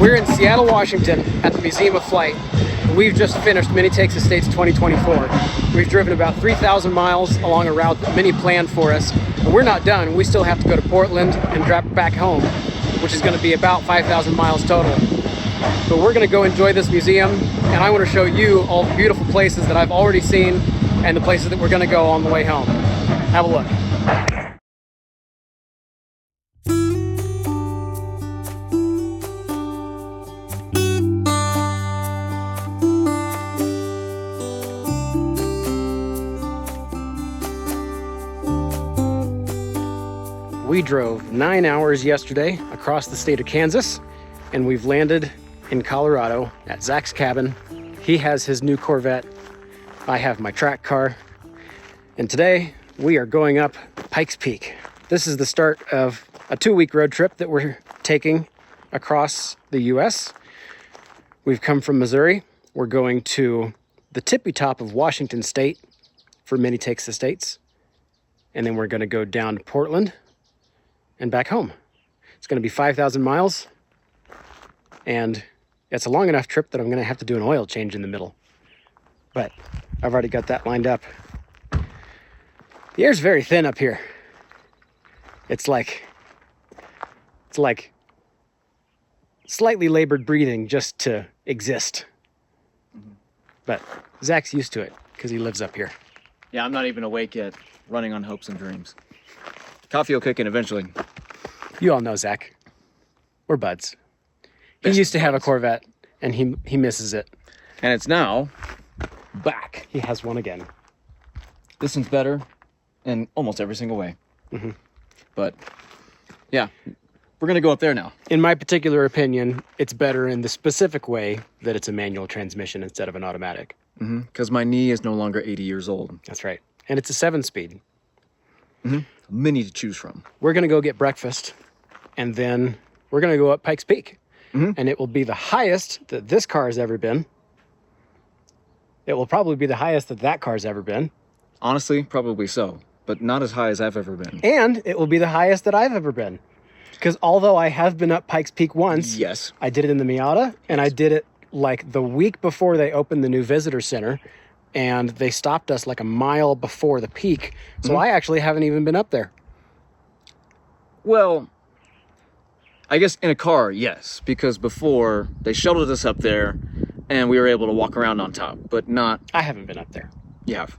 We're in Seattle, Washington at the Museum of Flight. We've just finished Many Takes Estates 2024. We've driven about 3,000 miles along a route that many planned for us. And we're not done. We still have to go to Portland and drive back home, which is going to be about 5,000 miles total. But we're going to go enjoy this museum, and I want to show you all the beautiful places that I've already seen and the places that we're going to go on the way home. Have a look. We drove 9 hours yesterday across the state of Kansas, and we've landed in Colorado at Zach's cabin. He has his new Corvette. I have my track car. And today we are going up Pikes Peak. This is the start of a 2-week road trip that we're taking across the US. We've come from Missouri. We're going to the tippy top of Washington State for Many Takes Estates. And then we're going to go down to Portland and back home. It's going to be 5,000 miles, and it's a long enough trip that I'm going to have to do an oil change in the middle. But I've already got that lined up. The air's very thin up here. It's like slightly labored breathing just to exist. But Zach's used to it because he lives up here. Yeah, I'm not even awake yet, running on hopes and dreams. Coffee will kick in eventually. You all know Zach. We're buds. He used to have a Corvette, and he misses it. And it's now back. He has one again. This one's better in almost every single way. Mm-hmm. But yeah, we're going to go up there now. In my particular opinion, it's better in the specific way that it's a manual transmission instead of an automatic. Because my knee is no longer 80 years old. That's right. And it's a 7-speed. Many to choose from. We're going to go get breakfast, and then we're going to go up Pikes Peak. And it will be the highest that this car has ever been. It will probably be the highest that that car's ever been. Honestly, probably so, but not as high as I've ever been. And it will be the highest that I've ever been. Because although I have been up Pikes Peak once, yes, I did it in the Miata, and I did it like the week before they opened the new visitor center, and they stopped us like a mile before the peak. So I actually haven't even been up there. Well, I guess in a car, yes, because before they shuttled us up there and we were able to walk around on top, but not... I haven't been up there. You have.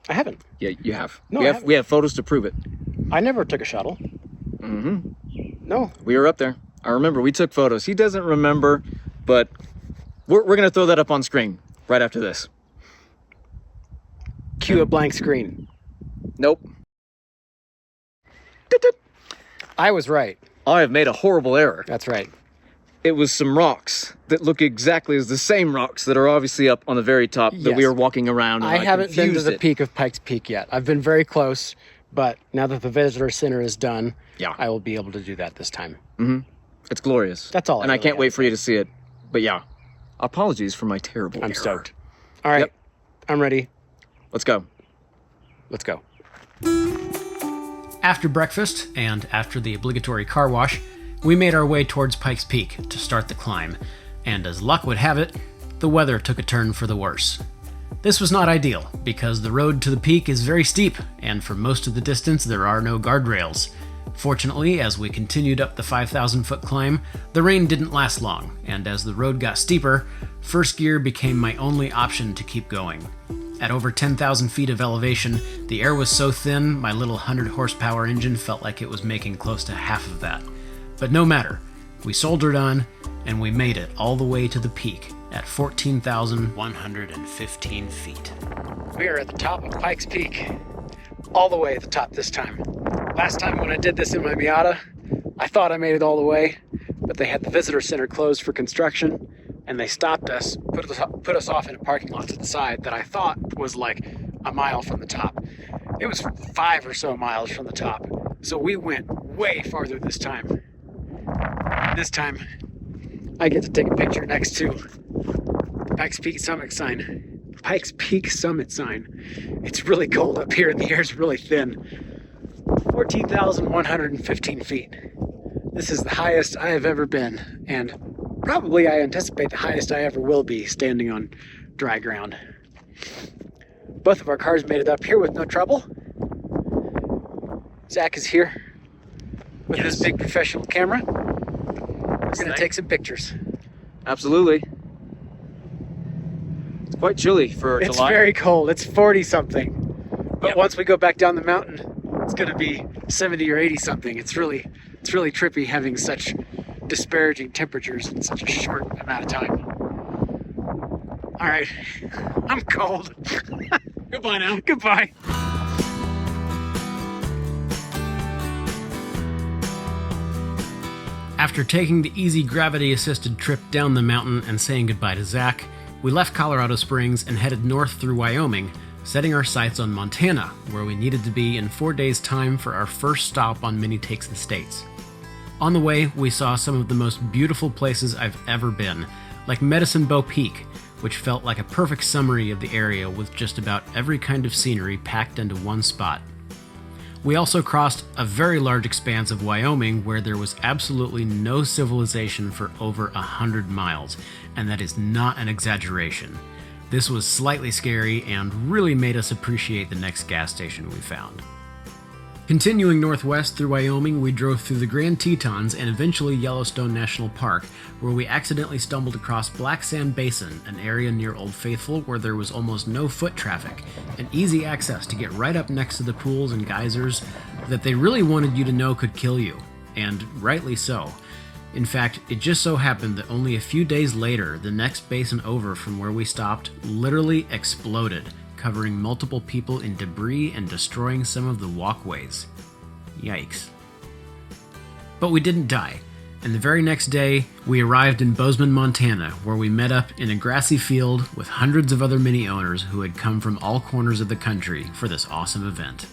I haven't. Yeah, you have. No, we have photos to prove it. I never took a shuttle. No. We were up there. I remember we took photos. He doesn't remember, but we're going to throw that up on screen right after this. Cue a blank screen. Nope. I was right. I have made a horrible error. That's right. It was some rocks that look exactly as the same rocks that are obviously up on the very top that we are walking around. I haven't been to the peak of Pikes Peak yet. I've been very close, but now that the visitor center is done, I will be able to do that this time. It's glorious. That's all. And I can't wait for you to see it. But yeah, apologies for my terrible error. I'm stoked. All right, I'm ready. Let's go. Let's go. After breakfast, and after the obligatory car wash, we made our way towards Pikes Peak to start the climb, and as luck would have it, the weather took a turn for the worse. This was not ideal, because the road to the peak is very steep, and for most of the distance there are no guardrails. Fortunately, as we continued up the 5,000-foot climb, the rain didn't last long, and as the road got steeper, first gear became my only option to keep going. At over 10,000 feet of elevation, the air was so thin, my little 100-horsepower engine felt like it was making close to half of that. But no matter, we soldiered on, and we made it all the way to the peak at 14,115 feet. We are at the top of Pikes Peak, all the way at the top this time. Last time when I did this in my Miata, I thought I made it all the way, but they had the visitor center closed for construction, and they stopped us, put us off in a parking lot to the side that I thought was like a mile from the top. It was 5 or so miles from the top. So we went way farther this time. This time, I get to take a picture next to the Pikes Peak Summit sign. Pikes Peak Summit sign. It's really cold up here and the air's really thin. 14,115 feet. This is the highest I have ever been, and Probably I anticipate the highest I ever will be standing on dry ground. Both of our cars made it up here with no trouble. Zach is here with his big professional camera. He's gonna take some pictures. Absolutely. It's quite chilly for It's July. very cold. It's 40 something. But once we go back down the mountain, it's gonna be 70 or 80 something. It's really trippy having such disparaging temperatures in such a short amount of time. All right, I'm cold. Goodbye now. Goodbye. After taking the easy gravity-assisted trip down the mountain and saying goodbye to Zach, we left Colorado Springs and headed north through Wyoming, setting our sights on Montana, where we needed to be in 4 days' time for our first stop on Mini Takes the States. On the way, we saw some of the most beautiful places I've ever been, like Medicine Bow Peak, which felt like a perfect summary of the area with just about every kind of scenery packed into one spot. We also crossed a very large expanse of Wyoming where there was absolutely no civilization for over 100 miles, and that is not an exaggeration. This was slightly scary and really made us appreciate the next gas station we found. Continuing northwest through Wyoming, we drove through the Grand Tetons and eventually Yellowstone National Park, where we accidentally stumbled across Black Sand Basin, an area near Old Faithful where there was almost no foot traffic and easy access to get right up next to the pools and geysers that they really wanted you to know could kill you, and rightly so. In fact, it just so happened that only a few days later, the next basin over from where we stopped literally exploded, covering multiple people in debris and destroying some of the walkways. Yikes. But we didn't die, and the very next day, we arrived in Bozeman, Montana, where we met up in a grassy field with hundreds of other Mini owners who had come from all corners of the country for this awesome event.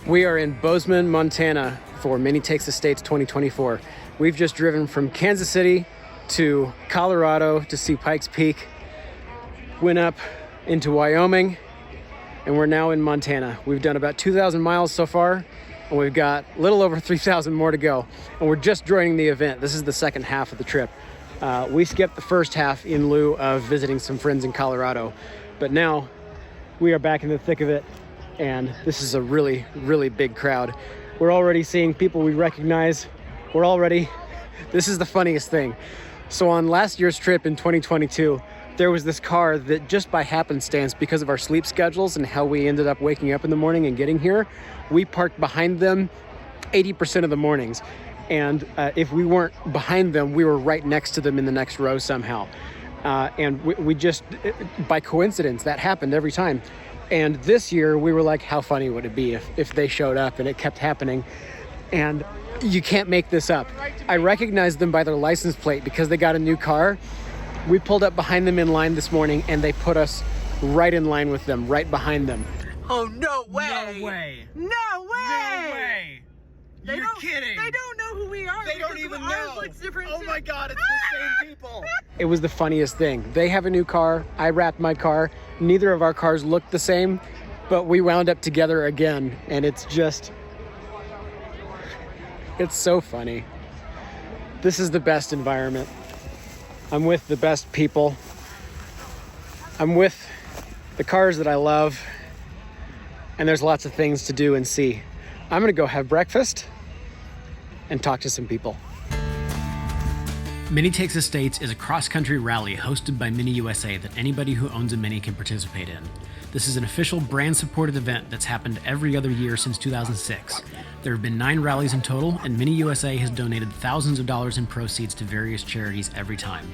We are in Bozeman, Montana for Mini Takes the States 2024. We've just driven from Kansas City to Colorado to see Pike's Peak, went up into Wyoming, and we're now in Montana. We've done about 2,000 miles so far, and we've got a little over 3,000 more to go. And we're just joining the event. This is the second half of the trip. We skipped the first half in lieu of visiting some friends in Colorado, but now we are back in the thick of it, and this is a really, really big crowd. We're already seeing people we recognize. This is the funniest thing. So on last year's trip in 2022, there was this car that just by happenstance, because of our sleep schedules and how we ended up waking up in the morning and getting here, we parked behind them 80% of the mornings. And if we weren't behind them, we were right next to them in the next row somehow. And we just, by coincidence, that happened every time. And this year we were like, how funny would it be if they showed up, and it kept happening. And you can't make this up. I recognized them by their license plate because they got a new car. We pulled up behind them in line this morning, and they put us right in line with them, right behind them. Oh, no way! No way! No way! No way! You're kidding! They don't know who we are. They don't even know. Looks different Oh too. my God, it's the same people. It was the funniest thing. They have a new car. I wrapped my car. Neither of our cars looked the same, but we wound up together again, and it's so funny. This is the best environment. I'm with the best people. I'm with the cars that I love, and there's lots of things to do and see. I'm gonna go have breakfast and talk to some people. Mini Takes the States is a cross-country rally hosted by Mini USA that anybody who owns a Mini can participate in. This is an official brand-supported event that's happened every other year since 2006. There have been 9 rallies in total, and Mini USA has donated thousands of dollars in proceeds to various charities every time.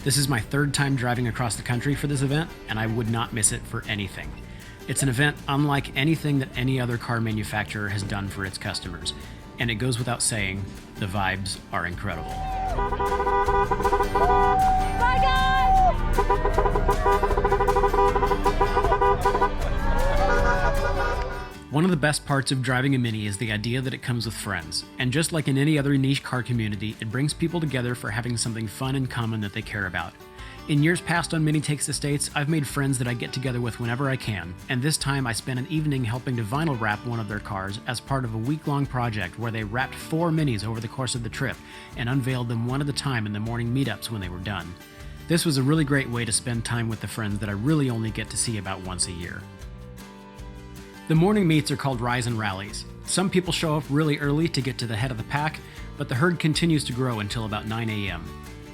This is my 3rd time driving across the country for this event, and I would not miss it for anything. It's an event unlike anything that any other car manufacturer has done for its customers, and it goes without saying, the vibes are incredible. Bye, guys! One of the best parts of driving a Mini is the idea that it comes with friends, and just like in any other niche car community, it brings people together for having something fun in common that they care about. In years past on Mini Takes Estates, I've made friends that I get together with whenever I can, and this time I spent an evening helping to vinyl wrap one of their cars as part of a week-long project where they wrapped 4 Minis over the course of the trip and unveiled them one at a time in the morning meetups when they were done. This was a really great way to spend time with the friends that I really only get to see about once a year. The morning meets are called Rise and Rallies. Some people show up really early to get to the head of the pack, but the herd continues to grow until about 9 a.m.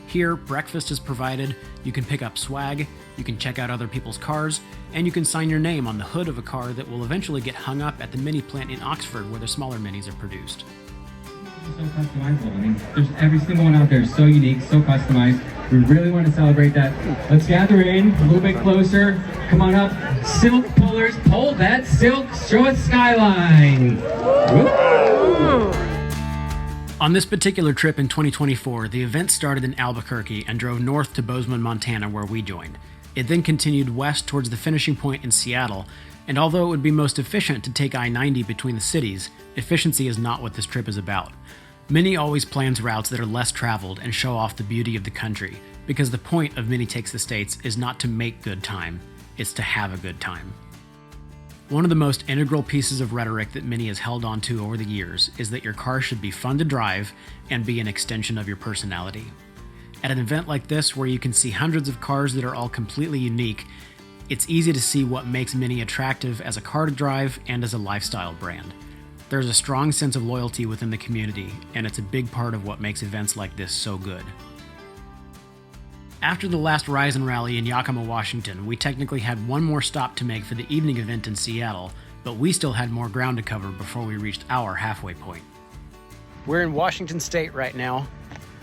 Here, breakfast is provided, you can pick up swag, you can check out other people's cars, and you can sign your name on the hood of a car that will eventually get hung up at the mini plant in Oxford where the smaller minis are produced. So customizable. I mean, there's every single one out there is so unique, so customized. We really want to celebrate that. Let's gather in a little bit closer. Come on up. Silk pullers, pull that silk, show us skyline. Woo! On this particular trip in 2024, the event started in Albuquerque and drove north to Bozeman, Montana, where we joined. It then continued west towards the finishing point in Seattle, and although it would be most efficient to take I-90 between the cities, efficiency is not what this trip is about. Mini always plans routes that are less traveled and show off the beauty of the country, because the point of Mini Takes Estates is not to make good time, it's to have a good time. One of the most integral pieces of rhetoric that Mini has held on to over the years is that your car should be fun to drive and be an extension of your personality. At an event like this, where you can see hundreds of cars that are all completely unique, it's easy to see what makes Mini attractive as a car to drive and as a lifestyle brand. There's a strong sense of loyalty within the community, and it's a big part of what makes events like this so good. After the last Rise and Rally in Yakima, Washington, we technically had one more stop to make for the evening event in Seattle, but we still had more ground to cover before we reached our halfway point. We're in Washington State right now,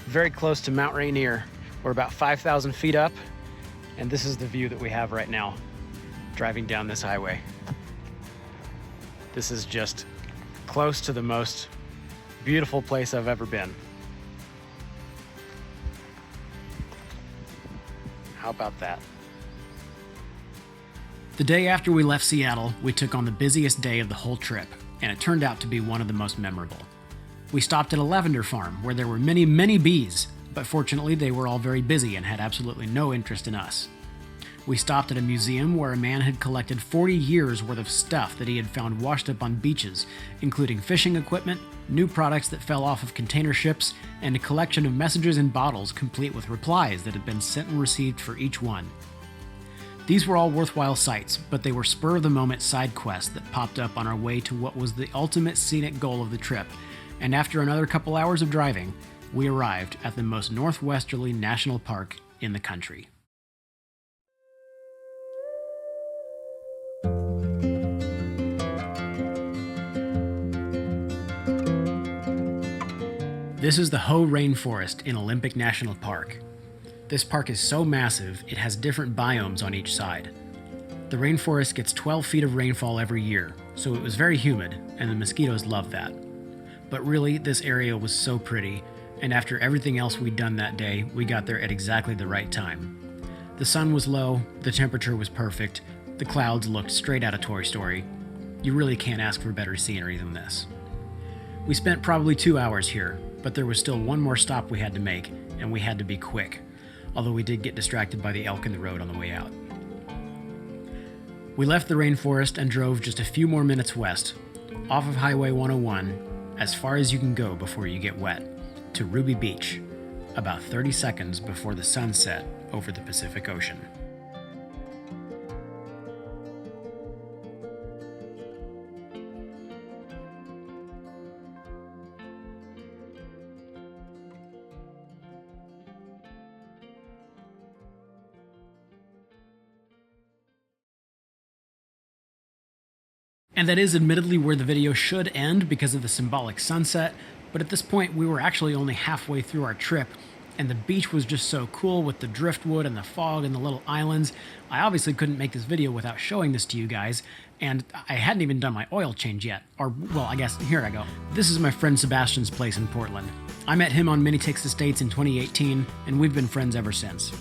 very close to Mount Rainier. We're about 5,000 feet up, and this is the view that we have right now, driving down this highway. This is just close to the most beautiful place I've ever been. How about that? The day after we left Seattle, we took on the busiest day of the whole trip, and it turned out to be one of the most memorable. We stopped at a lavender farm where there were many bees, but fortunately they were all very busy and had absolutely no interest in us. We stopped at a museum where a man had collected 40 years worth of stuff that he had found washed up on beaches, including fishing equipment, new products that fell off of container ships, and a collection of messages in bottles complete with replies that had been sent and received for each one. These were all worthwhile sights, but they were spur-of-the-moment side quests that popped up on our way to what was the ultimate scenic goal of the trip, and after another couple hours of driving, we arrived at the most northwesterly national park in the country. This is the Hoh Rainforest in Olympic National Park. This park is so massive, it has different biomes on each side. The rainforest gets 12 feet of rainfall every year, so it was very humid, and the mosquitoes love that. But really, this area was so pretty, and after everything else we'd done that day, we got there at exactly the right time. The sun was low, the temperature was perfect, the clouds looked straight out of Toy Story. You really can't ask for better scenery than this. We spent probably 2 hours here, but there was still one more stop we had to make, and we had to be quick, although we did get distracted by the elk in the road on the way out. We left the rainforest and drove just a few more minutes west, off of Highway 101, as far as you can go before you get wet, to Ruby Beach, about 30 seconds before the sun set over the Pacific Ocean. And that is admittedly where the video should end because of the symbolic sunset, but at this point we were actually only halfway through our trip, and the beach was just so cool with the driftwood and the fog and the little islands. I obviously couldn't make this video without showing this to you guys, and I hadn't even done my oil change yet. Or, well, I guess, here I go. This is my friend Sebastian's place in Portland. I met him on Mini Takes Estates in 2018, and we've been friends ever since.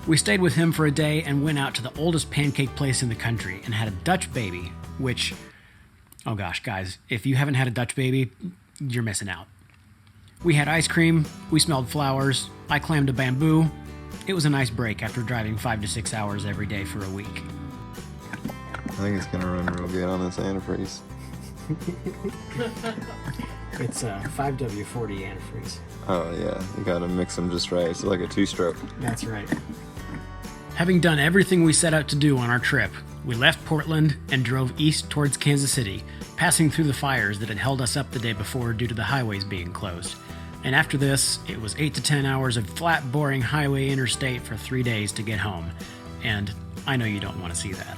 We stayed with him for a day and went out to the oldest pancake place in the country and had a Dutch baby, which... oh gosh, guys, if you haven't had a Dutch baby, you're missing out. We had ice cream, we smelled flowers, I clammed a bamboo, It was a nice break after driving 5 to 6 hours every day for a week. I think it's gonna run real good on this antifreeze. It's a 5W40 antifreeze. Oh yeah, you gotta mix them just right. It's like a 2-stroke. That's right. Having done everything we set out to do on our trip, we left Portland and drove east towards Kansas City, passing through the fires that had held us up the day before due to the highways being closed. And after this, it was 8 to 10 hours of flat, boring highway interstate for 3 days to get home. And I know you don't want to see that.